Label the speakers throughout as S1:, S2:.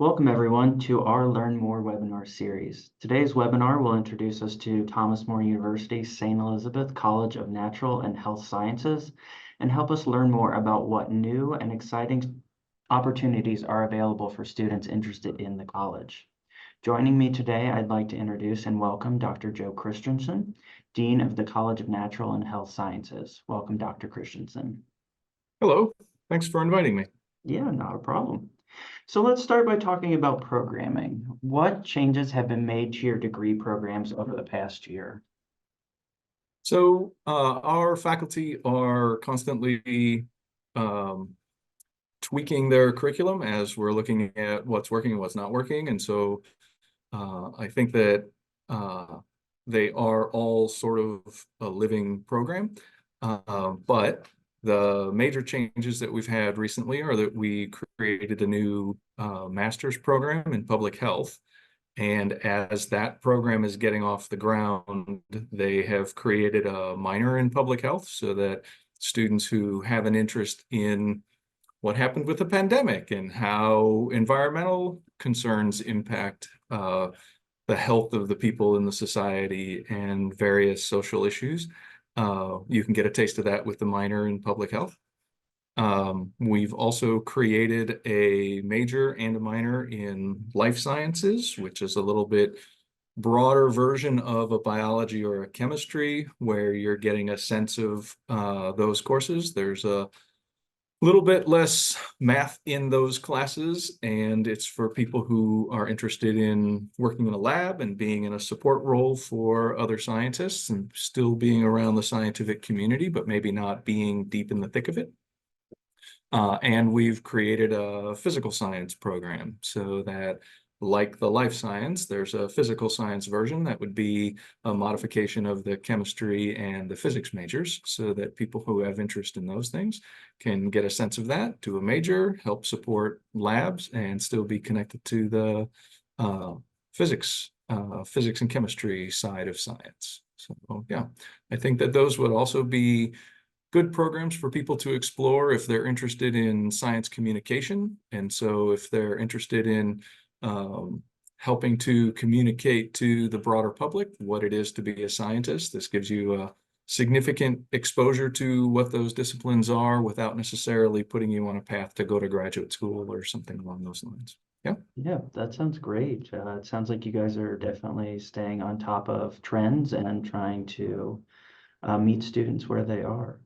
S1: Welcome everyone to our Learn More webinar series. Today's webinar will introduce us to Thomas More University's St. Elizabeth College of Natural and Health Sciences and help us learn more about what new and exciting opportunities are available for students interested in the college. Joining me today, I'd like to introduce and welcome Dr. Joe Christensen, Dean of the College of Natural and Health Sciences. Welcome, Dr. Christensen.
S2: Hello, thanks for inviting me.
S1: Yeah, not a problem. So let's start by talking about programming. What changes have been made to your degree programs over the past year?
S2: So our faculty are constantly tweaking their curriculum as we're looking at what's working and what's not working. And so I think that they are all sort of a living program. But the major changes that we've had recently are that we created a new master's program in public health. And as that program is getting off the ground, they have created a minor in public health so that students who have an interest in what happened with the pandemic and how environmental concerns impact the health of the people in the society and various social issues, you can get a taste of that with the minor in public health. We've also created a major and a minor in life sciences, which is a little bit broader version of a biology or a chemistry, where you're getting a sense of those courses. There's a little bit less math in those classes, and it's for people who are interested in working in a lab and being in a support role for other scientists and still being around the scientific community, but maybe not being deep in the thick of it. And we've created a physical science program so that, like the life science, there's a physical science version that would be a modification of the chemistry and the physics majors, so that people who have interest in those things can get a sense of that, do a major, help support labs, and still be connected to the physics and chemistry side of science. So yeah, I think that those would also be good programs for people to explore if they're interested in science communication. And so if they're interested in helping to communicate to the broader public what it is to be a scientist, this gives you a significant exposure to what those disciplines are without necessarily putting you on a path to go to graduate school or something along those lines. Yeah.
S1: Yeah, that sounds great. It sounds like you guys are definitely staying on top of trends and trying to meet students where they are.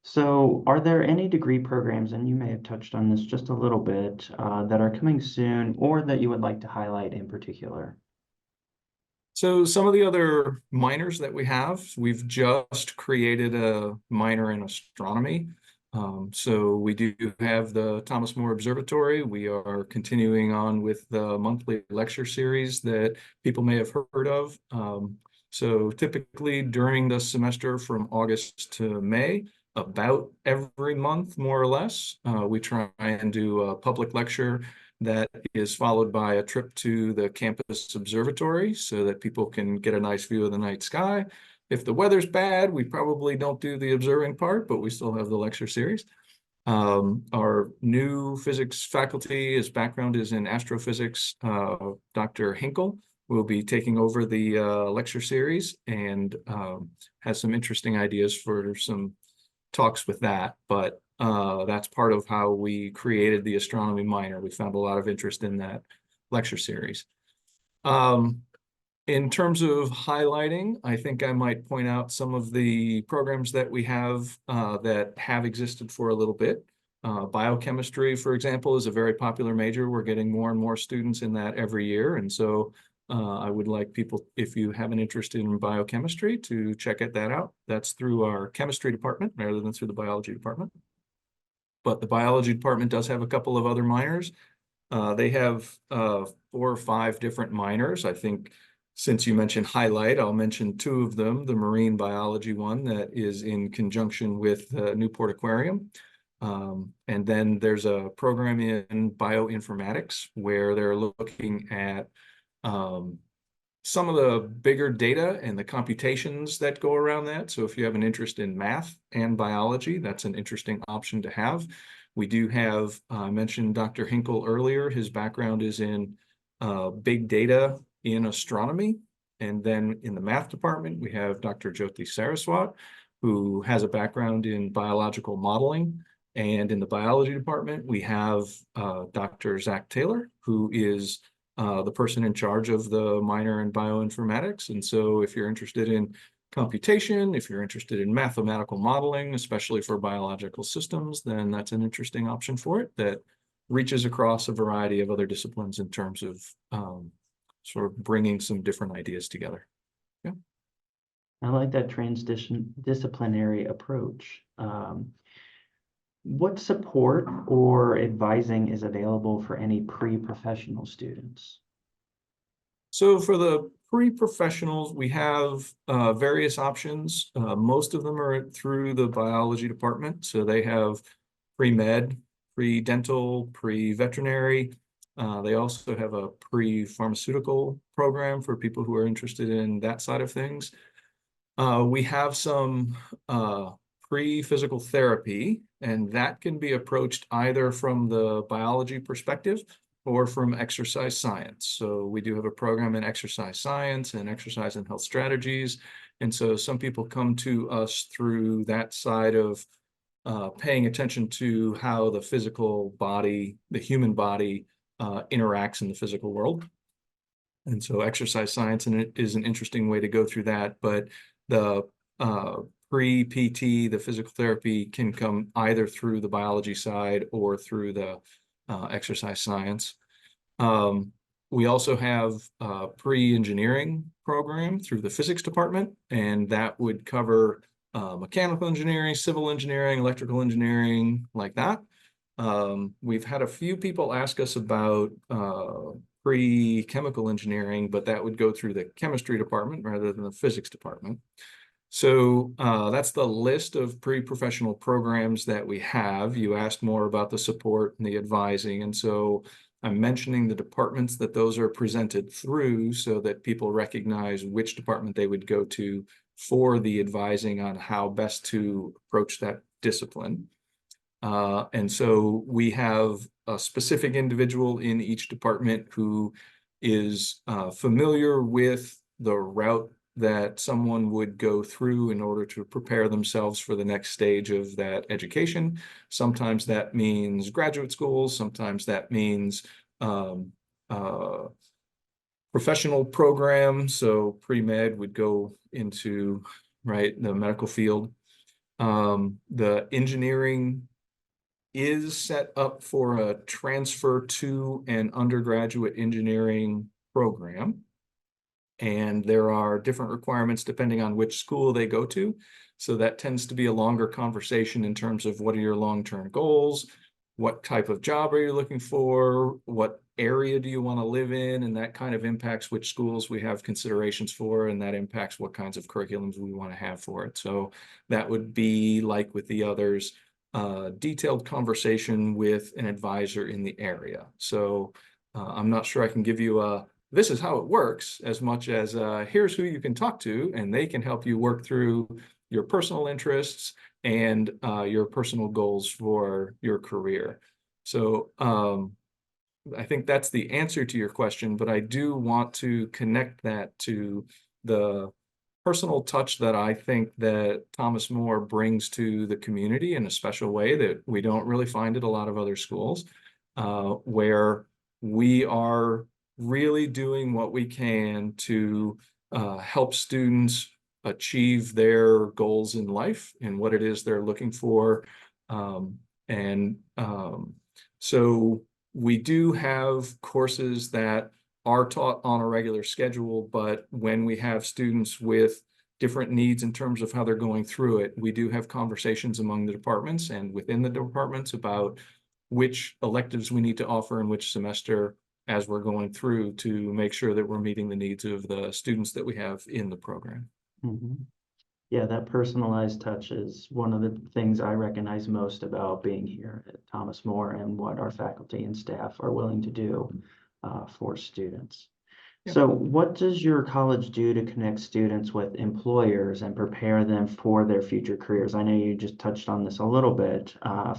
S1: So are there any degree programs, and you may have touched on this just a little bit, that are coming soon or that you would like to highlight in particular?
S2: So some of the other minors that we have, we've just created a minor in astronomy. So we do have the Thomas More Observatory. We are continuing on with the monthly lecture series that people may have heard of. So typically during the semester from August to May, about every month, more or less, we try and do a public lecture that is followed by a trip to the campus observatory so that people can get a nice view of the night sky. If the weather's bad, we probably don't do the observing part, but we still have the lecture series. Our new physics faculty, his background is in astrophysics. Dr. Hinkle will be taking over the lecture series and has some interesting ideas for some talks with that, but that's part of how we created the astronomy minor. We found a lot of interest in that lecture series. In terms of highlighting, I think I might point out some of the programs that we have that have existed for a little bit. Biochemistry, for example, is a very popular major. We're getting more and more students in that every year. And so I would like people, if you have an interest in biochemistry, to check that out. That's through our chemistry department rather than through the biology department. But the biology department does have a couple of other minors. They have 4 or 5 different minors. I think since you mentioned highlight, I'll mention 2 of them. The marine biology one that is in conjunction with Newport Aquarium. And then there's a program in bioinformatics where they're looking at some of the bigger data and the computations that go around that. So if you have an interest in math and biology, that's an interesting option to have. We do have, I mentioned Dr. Hinkle earlier. His background is in big data in astronomy. And then in the math department, we have Dr. Jyoti Saraswat, who has a background in biological modeling. And in the biology department, we have Dr. Zach Taylor, who is the person in charge of the minor in bioinformatics. And so if you're interested in computation, if you're interested in mathematical modeling, especially for biological systems, then that's an interesting option for it that reaches across a variety of other disciplines in terms of sort of bringing some different ideas together. Yeah.
S1: I like that disciplinary approach. What support or advising is available for any pre-professional students?
S2: So for the pre-professionals, we have various options. Most of them are through the biology department. So they have pre-med, pre-dental, pre-veterinary. They also have a pre-pharmaceutical program for people who are interested in that side of things. We have some pre-physical therapy, and that can be approached either from the biology perspective or from exercise science. So we do have a program in exercise science and exercise and health strategies. And so some people come to us through that side of paying attention to how the physical body, the human body, interacts in the physical world. And so exercise science is an interesting way to go through that. But the pre-PT, the physical therapy can come either through the biology side or through the exercise science. We also have a pre-engineering program through the physics department, and that would cover mechanical engineering, civil engineering, electrical engineering, like that. We've had a few people ask us about pre-chemical engineering, but that would go through the chemistry department rather than the physics department. So that's the list of pre-professional programs that we have. You asked more about the support and the advising, and so I'm mentioning the departments that those are presented through so that people recognize which department they would go to for the advising on how best to approach that discipline. And so we have a specific individual in each department who is familiar with the route that someone would go through in order to prepare themselves for the next stage of that education. Sometimes that means graduate schools, sometimes that means professional programs. So pre-med would go into, right, the medical field. The engineering is set up for a transfer to an undergraduate engineering program. And there are different requirements depending on which school they go to. So that tends to be a longer conversation in terms of what are your long-term goals, what type of job are you looking for, what area do you want to live in, and that kind of impacts which schools we have considerations for, and that impacts what kinds of curriculums we want to have for it. So that would be like with the others, detailed conversation with an advisor in the area. So I'm not sure I can give you a this is how it works as much as here's who you can talk to, and they can help you work through your personal interests and your personal goals for your career. So I think that's the answer to your question, but I do want to connect that to the personal touch that I think that Thomas More brings to the community in a special way that we don't really find at a lot of other schools, where we are really doing what we can to help students achieve their goals in life and what it is they're looking for. So we do have courses that are taught on a regular schedule, but when we have students with different needs in terms of how they're going through it, we do have conversations among the departments and within the departments about which electives we need to offer in which semester as we're going through to make sure that we're meeting the needs of the students that we have in the program.
S1: Mm-hmm. Yeah, that personalized touch is one of the things I recognize most about being here at Thomas More and what our faculty and staff are willing to do for students.
S2: Yeah.
S1: So what does your college do to connect students with employers and prepare them for their future careers? I know you just touched on this a little bit.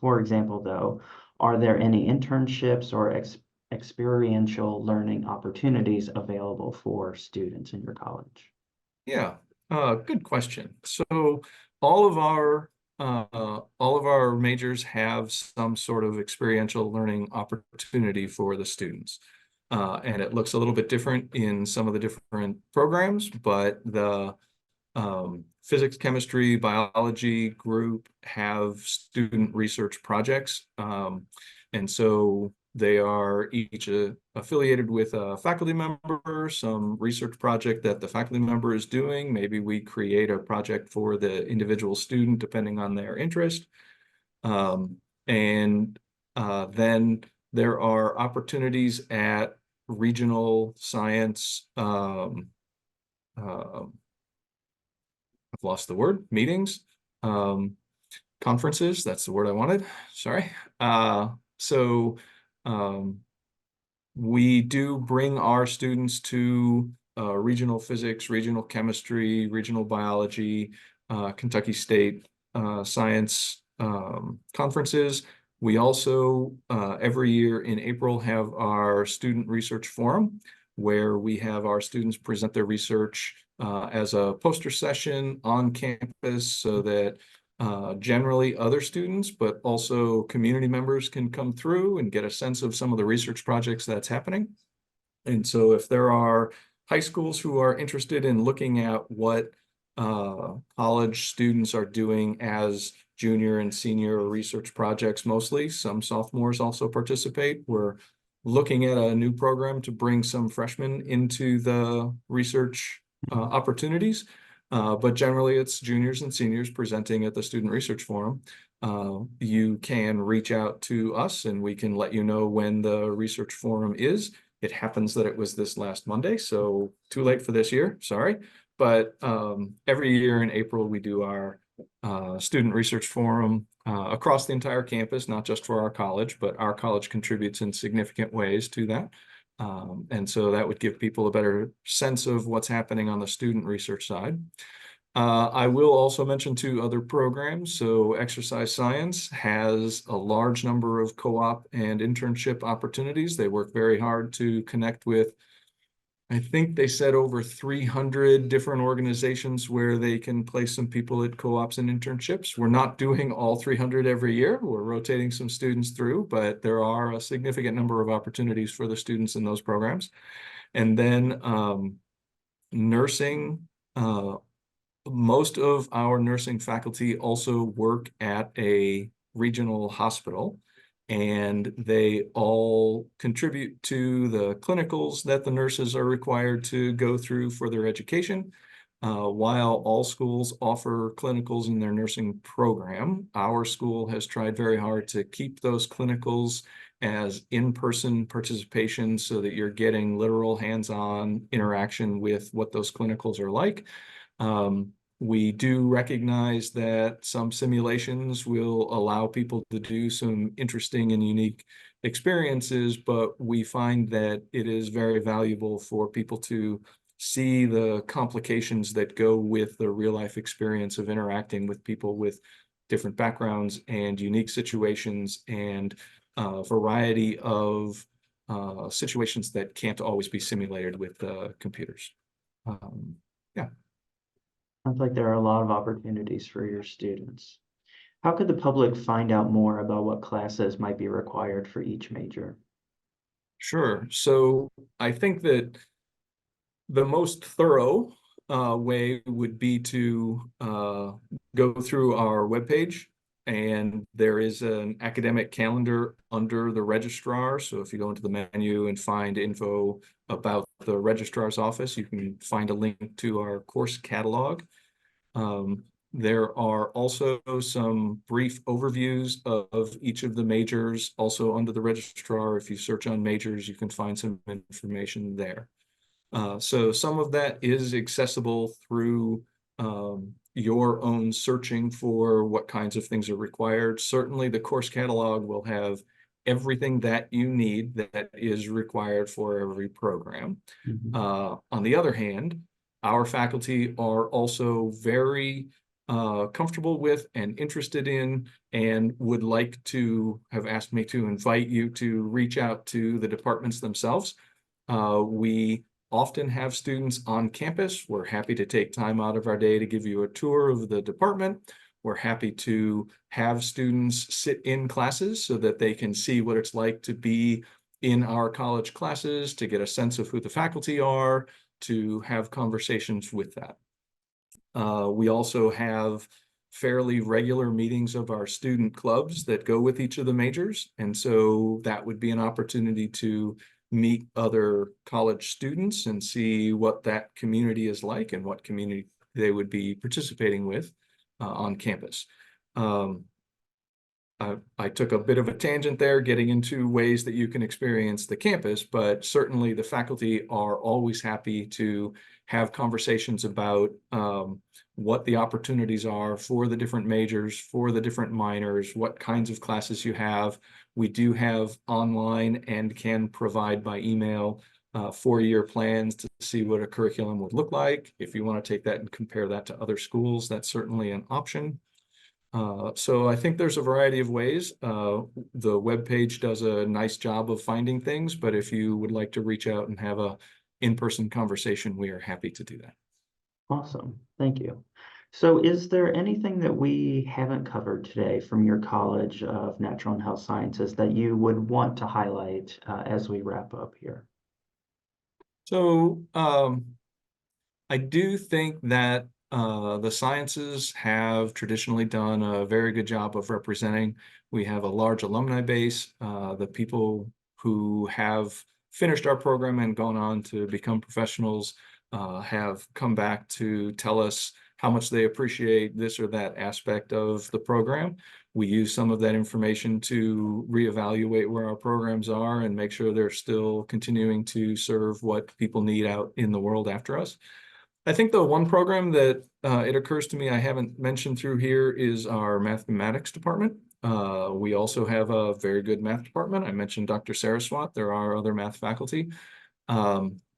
S1: For example, though, are there any internships or experiential learning opportunities available for students in your college?
S2: Yeah, good question. So all of our all of our majors have some sort of experiential learning opportunity for the students. And it looks a little bit different in some of the different programs, but the physics, chemistry, biology group have student research projects. And so they are each affiliated with a faculty member, some research project that the faculty member is doing. Maybe we create a project for the individual student depending on their interest. Um, and then there are opportunities at regional science uh, I've lost the word, meetings, um, conferences, that's the word I wanted, sorry. So um, we do bring our students to regional physics, regional chemistry, regional biology, Kentucky State science conferences. We also, every year in April, have our student research forum where we have our students present their research as a poster session on campus so that generally other students, but also community members can come through and get a sense of some of the research projects that's happening. And so if there are high schools who are interested in looking at what college students are doing as junior and senior research projects, mostly, some sophomores also participate. We're looking at a new program to bring some freshmen into the research opportunities. But generally, it's juniors and seniors presenting at the Student Research Forum. You can reach out to us and we can let you know when the research forum is. It happens that it was this last Monday, so too late for this year, sorry. But every year in April, we do our student research forum across the entire campus, not just for our college, but our college contributes in significant ways to that. And so that would give people a better sense of what's happening on the student research side. I will also mention two other programs. So exercise science has a large number of co-op and internship opportunities. They work very hard to connect with, I think they said over 300 different organizations where they can place some people at co-ops and internships. We're not doing all 300 every year. We're rotating some students through, but there are a significant number of opportunities for the students in those programs. And then nursing, most of our nursing faculty also work at a regional hospital, and they all contribute to the clinicals that the nurses are required to go through for their education. While all schools offer clinicals in their nursing program, our school has tried very hard to keep those clinicals as in-person participation so that you're getting literal hands-on interaction with what those clinicals are like. We do recognize that some simulations will allow people to do some interesting and unique experiences, but we find that it is very valuable for people to see the complications that go with the real life experience of interacting with people with different backgrounds and unique situations and a variety of situations that can't always be simulated with computers. Yeah.
S1: Sounds like there are a lot of opportunities for your students. How could the public find out more about what classes might be required for each major?
S2: Sure. So I think that the most thorough way would be to go through our webpage, and there is an academic calendar under the registrar. So if you go into the menu and find info about the registrar's office, you can find a link to our course catalog. Um, there are also some brief overviews of each of the majors, also under the registrar. If you search on majors, you can find some information there. So some of that is accessible through your own searching for what kinds of things are required. Certainly the course catalog will have everything that you need that is required for every program.
S1: Mhm.
S2: On the other hand, our faculty are also very comfortable with and interested in, and would like to have asked me to invite you to reach out to the departments themselves. We often have students on campus. We're happy to take time out of our day to give you a tour of the department. We're happy to have students sit in classes so that they can see what it's like to be in our college classes, to get a sense of who the faculty are, to have conversations with that. We also have fairly regular meetings of our student clubs that go with each of the majors. And so that would be an opportunity to meet other college students and see what that community is like and what community they would be participating with on campus. I took a bit of a tangent there, getting into ways that you can experience the campus, but certainly the faculty are always happy to have conversations about what the opportunities are for the different majors, for the different minors, what kinds of classes you have. We do have online and can provide by email 4-year plans to see what a curriculum would look like. If you want to take that and compare that to other schools, that's certainly an option. So I think there's a variety of ways. The webpage does a nice job of finding things, but if you would like to reach out and have a in-person conversation, we are happy to do that.
S1: Awesome. Thank you. So is there anything that we haven't covered today from your College of Natural and Health Sciences that you would want to highlight as we wrap up here?
S2: So I do think that the sciences have traditionally done a very good job of representing. We have a large alumni base. The people who have finished our program and gone on to become professionals have come back to tell us how much they appreciate this or that aspect of the program. We use some of that information to reevaluate where our programs are and make sure they're still continuing to serve what people need out in the world after us. I think the one program that it occurs to me I haven't mentioned through here is our mathematics department. We also have a very good math department. I mentioned Dr. Saraswat. There are other math faculty.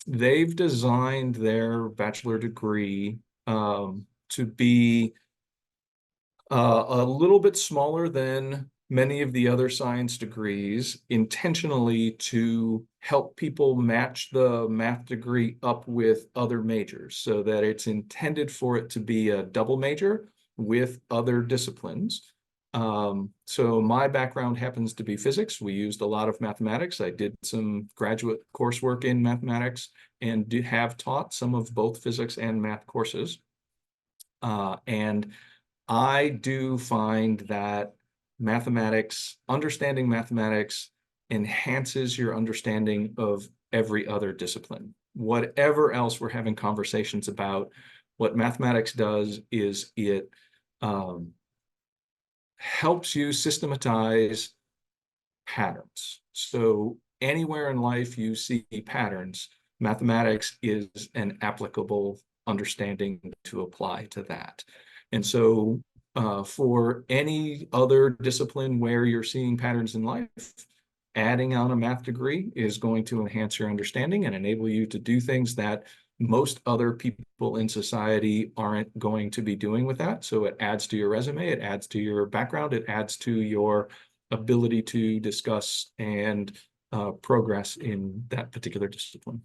S2: They've designed their bachelor degree to be a little bit smaller than many of the other science degrees, intentionally to help people match the math degree up with other majors, so that it's intended for it to be a double major with other disciplines. So my background happens to be physics. We used a lot of mathematics. I did some graduate coursework in mathematics and have taught some of both physics and math courses. And I do find that understanding mathematics enhances your understanding of every other discipline. Whatever else we're having conversations about, what mathematics does is it helps you systematize patterns. So anywhere in life you see patterns, mathematics is an applicable understanding to apply to that. And so for any other discipline where you're seeing patterns in life, adding on a math degree is going to enhance your understanding and enable you to do things that most other people in society aren't going to be doing with that. So it adds to your resume, it adds to your background, it adds to your ability to discuss and progress in that particular discipline.